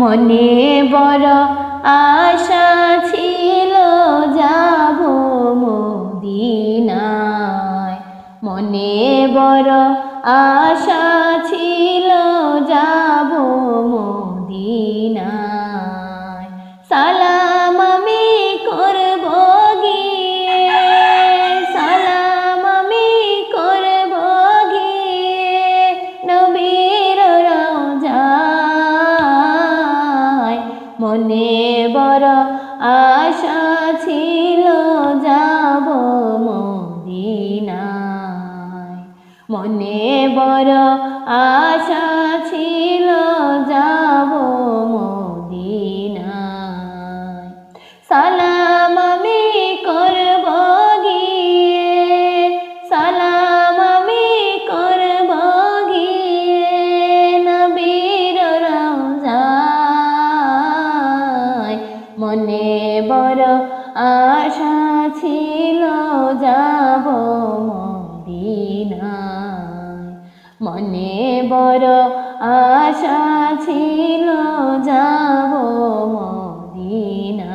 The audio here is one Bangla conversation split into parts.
মনে বড় আশা ছিল যাব মদিনায়, মনে বড় আশা ছিল যাব মদিনায়। সালাম আমি করব গিয়ে, সালাম আমি করব গিয়ে নবীর রওজায়। মনে বড় আশা ছিল যাব মদিনায়, মনে বড় আশা ছিল যাব মদিনায়। সালাম আমি করব গিয়ে, সালাম আমি করব গিয়ে নবীর রওজায়। মনে বড় আশা ছিল যাব মদিনায়, মনে বড় আশা ছিল যাব মদিনায়।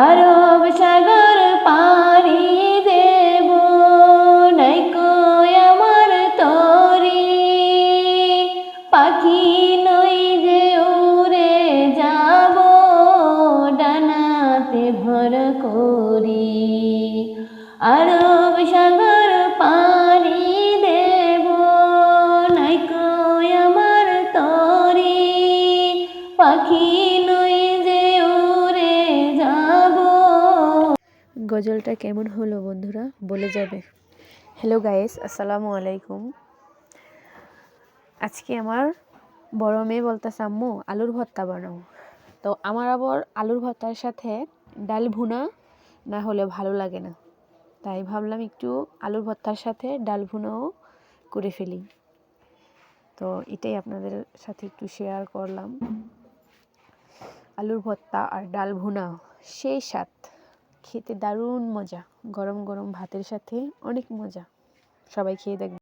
আরব সাগর পাড়ি দেব নাইকো আমার তরি, পাখি নই যে উড়ে যাব ডানাতে ভর করি। আরব সাগর পাড়ি দেব নাইকো আমার তরি, পাখি নই যে উড়ে যাব। গজলটা কেমন হলো বন্ধুরা বলে যাবে। হ্যালো গাইস, আসসালামু আলাইকুম। আজকে আমার বড় মেয়ে বলতেছে আম্মু আলুর ভর্তা বানাও। তো আমার আবার আলুর ভর্তার সাথে ডাল ভুনা না হলে ভালো লাগে না, তাই ভাবলাম একটু আলুর ভর্তার সাথে ডাল ভুনাও করে ফেলি। তো এটাই আপনাদের সাথে একটু শেয়ার করলাম। আলুর ভর্তা আর ডাল ভুনা সেই স্বাদ, খেতে দারুণ মজা, গরম গরম ভাতের সাথে অনেক মজা। সবাই খেয়ে দেখবেন।